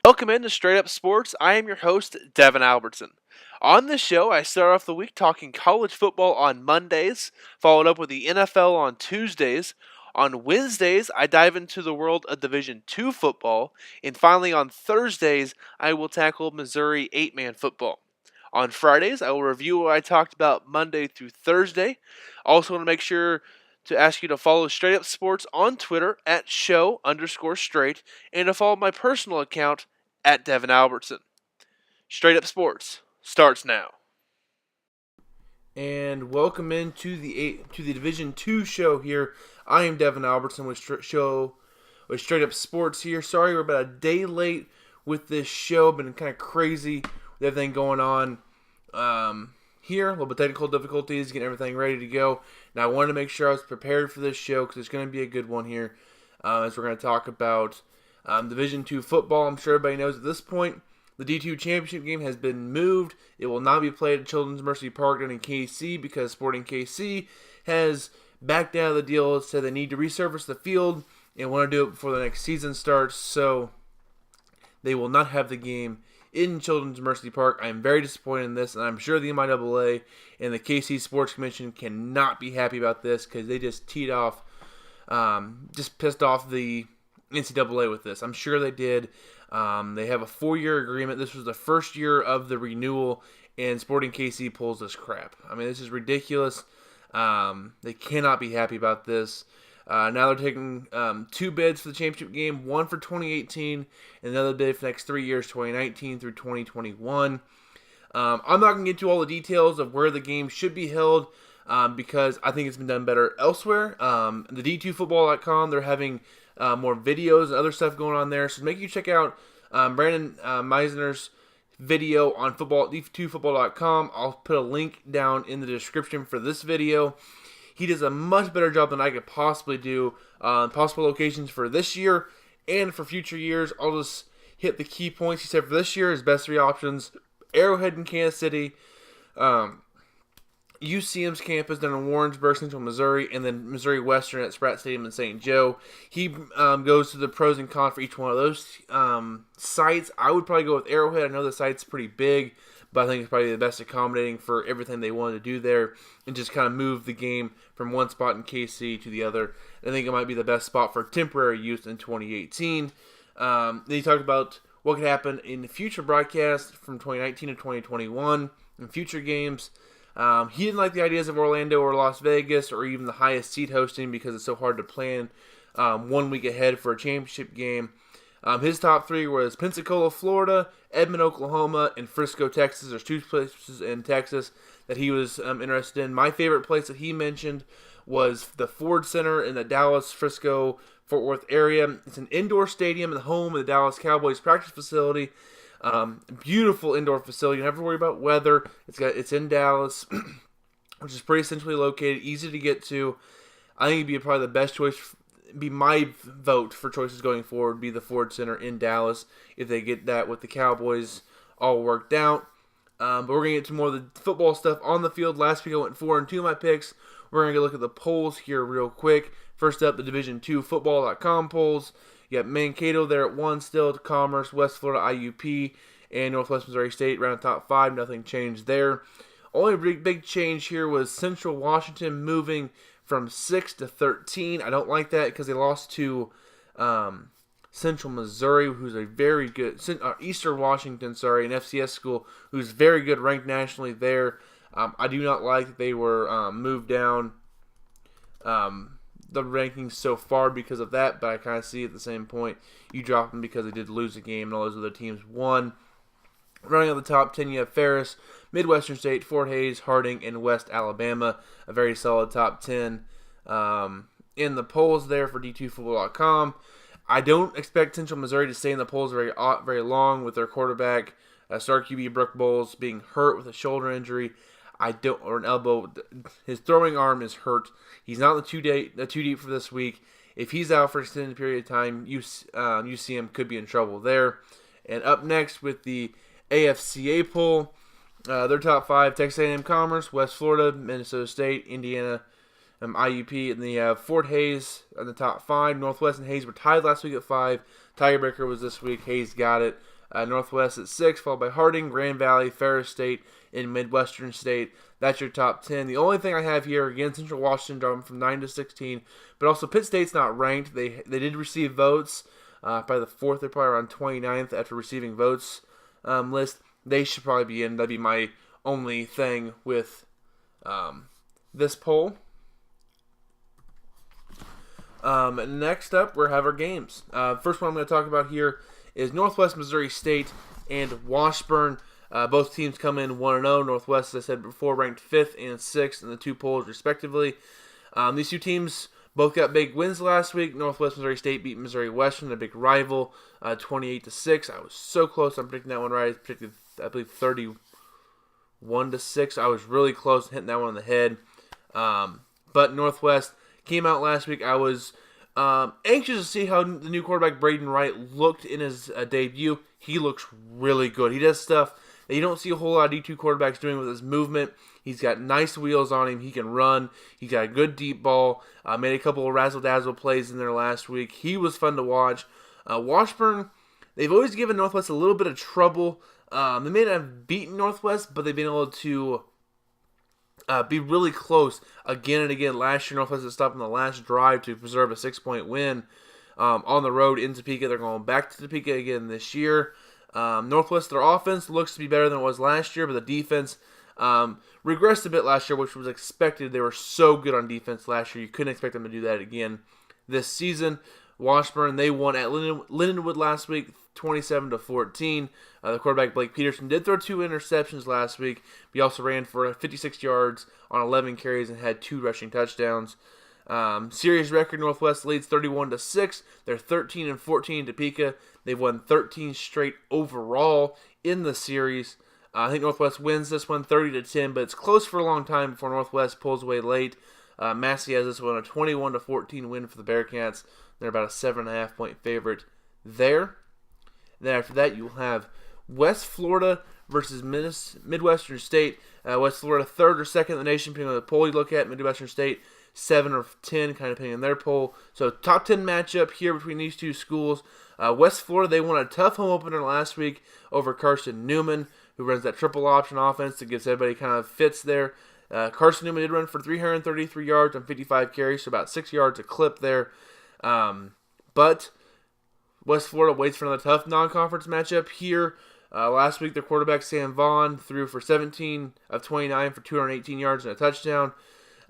Welcome into Straight Up Sports. I am your host, Devin Albertson. On this show, I start off the week talking college football on Mondays, followed up with the NFL on Tuesdays. On Wednesdays, I dive into the world of Division II football. And finally, on Thursdays, I will tackle Missouri 8-man football. On Fridays, I will review what I talked about Monday through Thursday. Also want to make sure to ask you to follow Straight Up Sports on Twitter at show_straight and to follow my personal account at Devin Albertson. Straight Up Sports starts now. And welcome into the Division II show here. I am Devin Albertson with Straight Up Sports here. Sorry we're about a day late with this show. Been kind of crazy with everything going on here. A little bit of technical difficulties, getting everything ready to go. Now I wanted to make sure I was prepared for this show because it's going to be a good one here as we're going to talk about Division II football. I'm sure everybody knows at this point the D2 championship game has been moved. It will not be played at Children's Mercy Park down in KC because Sporting KC has backed out of the deal, said they need to resurface the field and want to do it before the next season starts. So they will not have the game in Children's Mercy Park. I am very disappointed in this, and I'm sure the MIAA and the KC Sports Commission cannot be happy about this because they just pissed off the NCAA with this. I'm sure they did. They have a 4-year agreement. This was the first year of the renewal, and Sporting KC pulls this crap. I mean, this is ridiculous. They cannot be happy about this. Now they're taking 2 bids for the championship game, one for 2018 and another bid for the next 3 years, 2019 through 2021. I'm not going to get into all the details of where the game should be held because I think it's been done better elsewhere. The D2football.com, they're having more videos and other stuff going on there. So make sure you check out Brandon Meisner's video on D2football.com. I'll put a link down in the description for this video. He does a much better job than I could possibly do on possible locations for this year and for future years. I'll just hit the key points. He said for this year, his best 3 options: Arrowhead in Kansas City, UCM's campus down in Warrensburg, Central Missouri, and then Missouri Western at Spratt Stadium in St. Joe. He goes to the pros and cons for each one of those sites. I would probably go with Arrowhead. I know the site's pretty big, but I think it's probably the best accommodating for everything they wanted to do there and just kind of move the game from one spot in KC to the other. I think it might be the best spot for temporary use in 2018. Then he talked about what could happen in the future broadcasts from 2019 to 2021 in future games. He didn't like the ideas of Orlando or Las Vegas or even the highest seed hosting because it's so hard to plan 1 week ahead for a championship game. His top 3 was Pensacola, Florida, Edmond, Oklahoma, and Frisco, Texas. There's 2 places in Texas that he was interested in. My favorite place that he mentioned was the Ford Center in the Dallas, Frisco, Fort Worth area. It's an indoor stadium and the home of the Dallas Cowboys practice facility. Beautiful indoor facility. You don't have to worry about weather. It's in Dallas, which is pretty centrally located, easy to get to. I think it'd be probably the best choice. Be my vote for choices going forward. Be the Ford Center in Dallas if they get that with the Cowboys all worked out. But we're gonna get to more of the football stuff on the field. Last week I went 4-2 my picks. We're gonna look at the polls here real quick. First up, the Division II Football.com polls. You got Mankato there at 1 still, Commerce, West Florida IUP, and Northwest Missouri State around the top 5. Nothing changed there. Only big change here was Central Washington moving from 6 to 13. I don't like that because they lost to Central Missouri, who's a very good Eastern Washington, an FCS school, who's very good, ranked nationally there. I do not like that they were moved down the rankings so far because of that, but I kind of see at the same point you drop them because they did lose a game and all those other teams won. Running on the top 10, you have Ferris, Midwestern State, Fort Hays, Harding, and West Alabama. A very solid top 10 in the polls there for D2Football.com. I don't expect Central Missouri to stay in the polls very long with their quarterback, star QB Brooke Bowles, being hurt with a shoulder injury. Or an elbow. His throwing arm is hurt. He's not the too deep for this week. If he's out for an extended period of time, UCM could be in trouble there. And up next with the AFCA poll, their top 5: Texas A&M Commerce, West Florida, Minnesota State, Indiana, IUP, and then you have Fort Hays in the top 5. Northwest and Hays were tied last week at 5. Tiebreaker was this week. Hays got it. Northwest at 6, followed by Harding, Grand Valley, Ferris State, and Midwestern State. That's your top 10. The only thing I have here, again, Central Washington dropping from 9 to 16, but also Pitt State's not ranked. They did receive votes. Probably the 4th, they're probably around 29th after receiving votes list. They should probably be in. That'd be my only thing with this poll. Next up, we have our games. First one I'm going to talk about here is Northwest Missouri State and Washburn. Both teams come in 1-0. Northwest, as I said before, ranked 5th and 6th in the two polls, respectively. These two teams both got big wins last week. Northwest Missouri State beat Missouri Western, a big rival, 28-6. I was so close on predicting that one right. I predicted, I believe, 31-6. I was really close to hitting that one on the head. But Northwest came out last week. I was anxious to see how the new quarterback Braden Wright looked in his debut. He looks really good. He does stuff that you don't see a whole lot of D2 quarterbacks doing with his movement. He's got nice wheels on him. He can run. He's got a good deep ball. Made a couple of razzle-dazzle plays in there last week. He was fun to watch. Washburn, they've always given Northwest a little bit of trouble. They may not have beaten Northwest, but they've been able to be really close again and again. Last year, Northwest had stopped on the last drive to preserve a 6-point win on the road in Topeka. They're going back to Topeka again this year. Northwest, their offense looks to be better than it was last year, but the defense regressed a bit last year, which was expected. They were so good on defense last year. You couldn't expect them to do that again this season. Washburn, they won at Lindenwood last week, 27-14. The quarterback Blake Peterson did throw 2 interceptions last week. He also ran for 56 yards on 11 carries and had 2 rushing touchdowns. Series record, Northwest leads 31-6. They're 13-14 in Topeka. They've won 13 straight overall in the series. I think Northwest wins this one 30-10, but it's close for a long time before Northwest pulls away late. Massey has this one a 21-14 win for the Bearcats. They're about a 7.5 point favorite there. Then after that, you'll have West Florida versus Midwestern State. West Florida 3rd or 2nd in the nation, depending on the poll you look at. Midwestern State 7 or 10, kind of depending on their poll. So top 10 matchup here between these two schools. West Florida, they won a tough home opener last week over Carson Newman, who runs that triple option offense that gives everybody kind of fits there. Carson Newman did run for 333 yards on 55 carries, so about 6 yards a clip there. But West Florida waits for another tough non-conference matchup here. Last week, their quarterback Sam Vaughn threw for 17 of 29 for 218 yards and a touchdown.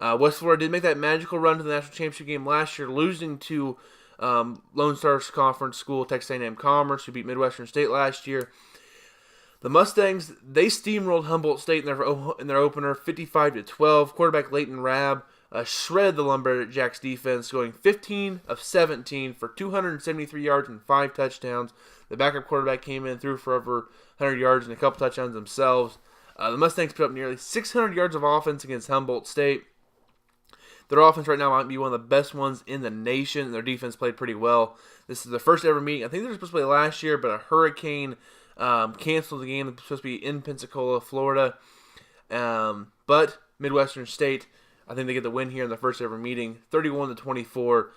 West Florida did make that magical run to the national championship game last year, losing to Lone Star Conference school Texas A&M Commerce, who beat Midwestern State last year. The Mustangs, they steamrolled Humboldt State in their opener, 55-12. Quarterback Leighton Rabb shredded the Lumberjacks defense, going 15 of 17 for 273 yards and 5 touchdowns. The backup quarterback came in and threw for over 100 yards and a couple touchdowns themselves. The Mustangs put up nearly 600 yards of offense against Humboldt State. Their offense right now might be one of the best ones in the nation. Their defense played pretty well. This is the first ever meeting. I think they were supposed to play last year, but a hurricane canceled the game. They're supposed to be in Pensacola, Florida. But Midwestern State, I think they get the win here in the first ever meeting, 31-24.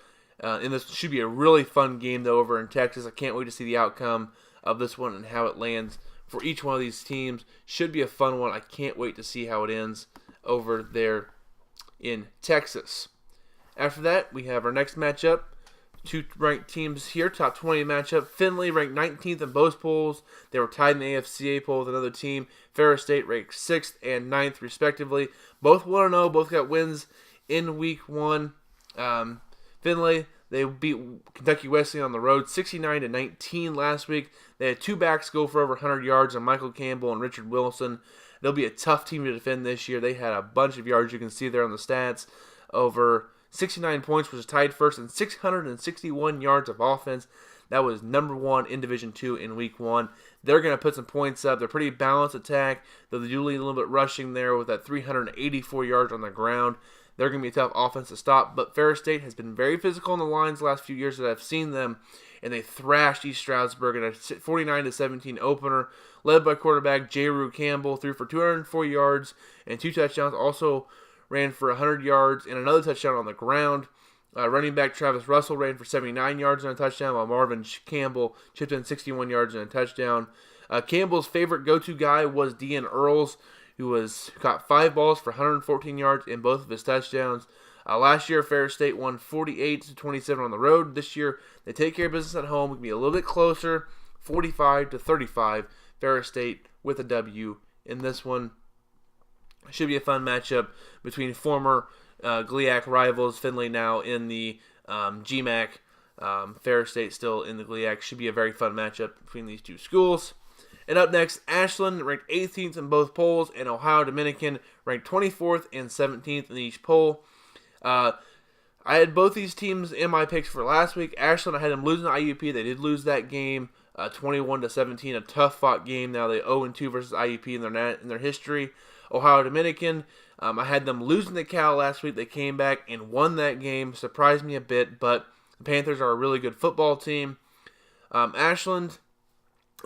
And this should be a really fun game, though, over in Texas. I can't wait to see the outcome of this one and how it lands for each one of these teams. Should be a fun one. I can't wait to see how it ends over there in Texas. After that, we have our next matchup. 2 ranked teams here, top 20 matchup. Findlay ranked 19th in both polls. They were tied in the AFCA poll with another team. Ferris State ranked 6th and 9th, respectively. Both 1-0, both got wins in week 1. Findlay, they beat Kentucky Wesleyan on the road 69-19 last week. They had 2 backs go for over 100 yards on Michael Campbell and Richard Wilson. They'll be a tough team to defend this year. They had a bunch of yards. You can see there on the stats. Over 69 points, which is tied first, and 661 yards of offense. That was number 1 in Division II in week 1. They're going to put some points up. They're pretty balanced attack, though they do lead a little bit rushing there with that 384 yards on the ground. They're going to be a tough offense to stop, but Ferris State has been very physical in the lines the last few years that I've seen them, and they thrashed East Stroudsburg in a 49-17 opener, led by quarterback J. Rue Campbell, threw for 204 yards and 2 touchdowns, also ran for 100 yards and another touchdown on the ground. Running back Travis Russell ran for 79 yards and a touchdown, while Marvin Campbell chipped in 61 yards and a touchdown. Campbell's favorite go-to guy was Dean Earls, who caught 5 balls for 114 yards in both of his touchdowns. Last year, Ferris State won 48-27 on the road. This year, they take care of business at home. It can be a little bit closer, 45-35. Ferris State with a W in this one. Should be a fun matchup between former GLIAC rivals. Findlay now in the GMAC. Ferris State still in the GLIAC. Should be a very fun matchup between these two schools. And up next, Ashland ranked 18th in both polls, and Ohio Dominican ranked 24th and 17th in each poll. I had both these teams in my picks for last week. Ashland, I had them losing to IUP. They did lose that game, 21-17, a tough-fought game. Now they 0-2 versus IUP in their history. Ohio Dominican, I had them losing to Cal last week. They came back and won that game. Surprised me a bit, but the Panthers are a really good football team. Ashland,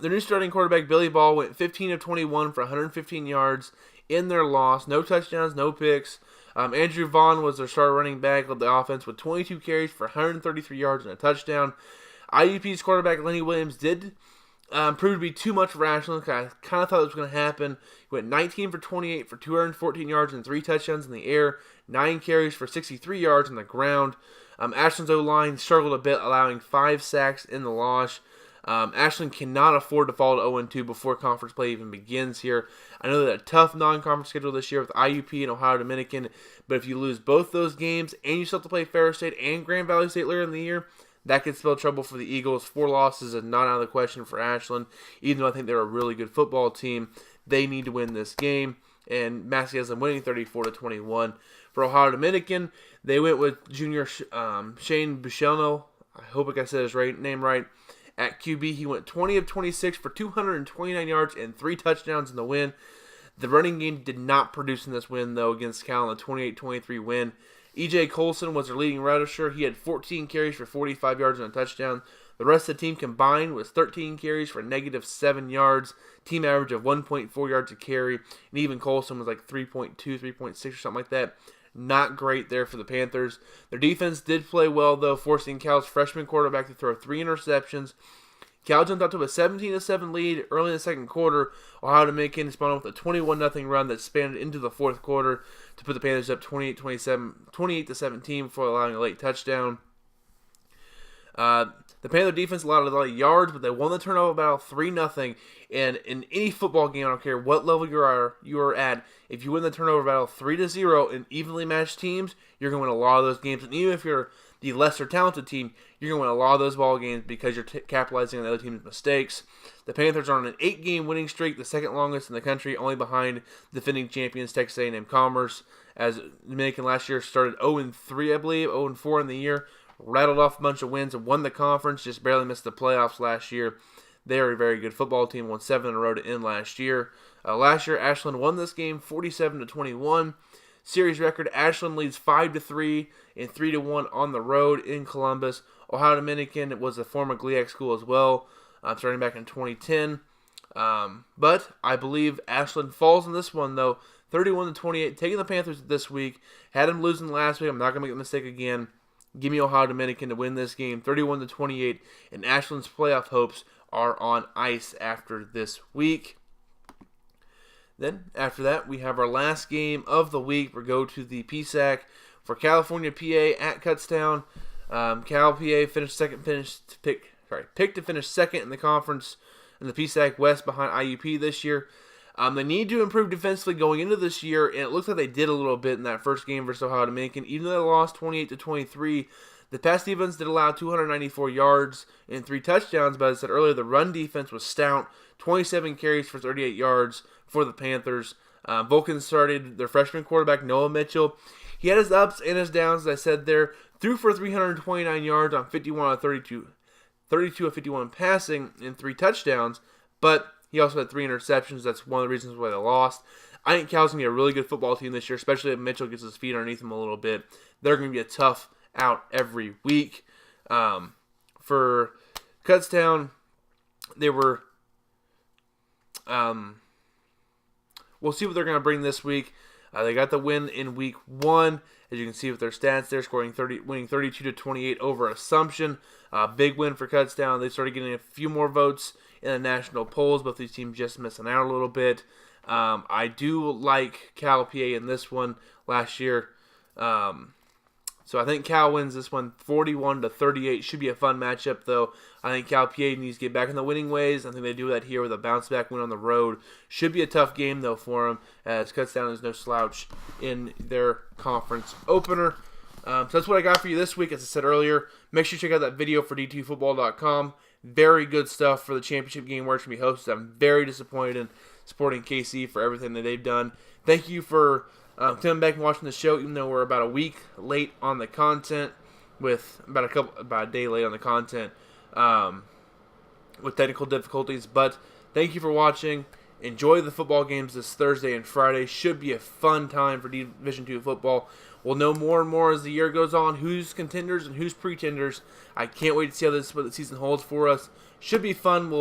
their new starting quarterback, Billy Ball, went 15 of 21 for 115 yards in their loss. No touchdowns, no picks. Andrew Vaughn was their star running back of the offense with 22 carries for 133 yards and a touchdown. IUP's quarterback, Lenny Williams, did prove to be too much for Ashland. I kind of thought it was going to happen. He went 19 for 28 for 214 yards and 3 touchdowns in the air, 9 carries for 63 yards on the ground. Ashland's O-line struggled a bit, allowing 5 sacks in the loss. Ashland cannot afford to fall to 0-2 before conference play even begins here. I know that a tough non-conference schedule this year with IUP and Ohio Dominican, but if you lose both those games and you still have to play Ferris State and Grand Valley State later in the year, that could spell trouble for the Eagles. 4 losses is not out of the question for Ashland. Even though I think they're a really good football team, they need to win this game, and Massey has them winning 34-21. For Ohio Dominican, they went with junior Shane Buchelno. I hope I said his name right. At QB, he went 20 of 26 for 229 yards and 3 touchdowns in the win. The running game did not produce in this win, though, against Cal in a 28-23 win. E.J. Colson was their leading rusher. He had 14 carries for 45 yards and a touchdown. The rest of the team combined was 13 carries for -7 yards. Team average of 1.4 yards a carry. And even Colson was like 3.2, 3.6 or something like that. Not great there for the Panthers. Their defense did play well, though, forcing Cal's freshman quarterback to throw 3 interceptions. Cal jumped out to a 17-7 lead early in the second quarter. Ohio Dominican responded with a 21-0 run that spanned into the fourth quarter to put the Panthers up 28-17 before allowing a late touchdown. The Panther defense allowed a lot of yards, but they won the turnover battle 3-0. And in any football game, I don't care what level you are at, if you win the turnover battle 3-0 in evenly matched teams, you're going to win a lot of those games. And even if you're the lesser talented team, you're going to win a lot of those ball games because you're capitalizing on the other team's mistakes. The Panthers are on an 8-game winning streak, the second longest in the country, only behind defending champions Texas A&M Commerce. As Dominican last year started 0-3, I believe, 0-4 in the year, rattled off a bunch of wins and won the conference, just barely missed the playoffs last year. They are a very good football team, won 7 in a row to end last year. Last year, Ashland won this game 47-21. Series record, Ashland leads 5-3 and 3-1 on the road in Columbus. Ohio Dominican was a former GLIAC school as well, starting back in 2010. But I believe Ashland falls in this one, though, 31-28, taking the Panthers this week. Had them losing last week. I'm not going to make the mistake again. Give me Ohio Dominican to win this game, 31-28, and Ashland's playoff hopes are on ice after this week. Then, after that, we have our last game of the week. We go to the PSAC for California PA at Kutztown. Cal PA picked to finish second in the conference in the PSAC West behind IUP this year. They need to improve defensively going into this year, and it looks like they did a little bit in that first game versus Ohio Dominican. Even though they lost 28-23, the pass defense did allow 294 yards and 3 touchdowns, but as I said earlier, the run defense was stout, 27 carries for 38 yards for the Panthers. Vulcan started their freshman quarterback, Noah Mitchell. He had his ups and his downs, as I said there. Threw for 329 yards on 51 of 32 of 51 passing and 3 touchdowns, but he also had 3 interceptions. That's one of the reasons why they lost. I think Cal's going to be a really good football team this year, especially if Mitchell gets his feet underneath him a little bit. They're going to be a tough out every week. For Kutztown, they were... we'll see what they're going to bring this week. They got the win in week 1. As you can see with their stats, they're winning 32-28 over Assumption. Big win for Kutztown. They started getting a few more votes in the national polls. Both these teams just missing out a little bit. I do like Cal PA in this one last year. So I think Cal wins this one 41-38. Should be a fun matchup, though. I think Cal PA needs to get back in the winning ways. I think they do that here with a bounce-back win on the road. Should be a tough game, though, for them, as Kutztown is no slouch in their conference opener. So that's what I got for you this week. As I said earlier, make sure you check out that video for D2Football.com. Very good stuff for the championship game where it's going to be hosted. I'm very disappointed in supporting KC for everything that they've done. Thank you for coming back and watching the show, even though we're about a week late on the content, with about a day late on the content, with technical difficulties. But thank you for watching. Enjoy the football games this Thursday and Friday. Should be a fun time for Division II football. We'll know more and more as the year goes on who's contenders and who's pretenders. I can't wait to see what the season holds for us. Should be fun.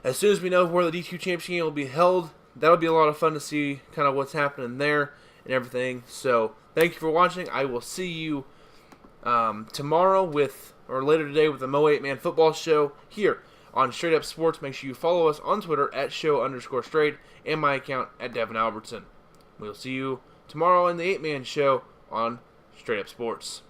As soon as we know where the D2 championship game will be held, that'll be a lot of fun to see kind of what's happening there and everything. So thank you for watching. I will see you tomorrow or later today with the Mo 8-Man Football Show here on Straight Up Sports. Make sure you follow us on Twitter at @show_straight and my account at Devin Albertson. We'll see you tomorrow in the 8-Man Show on Straight Up Sports.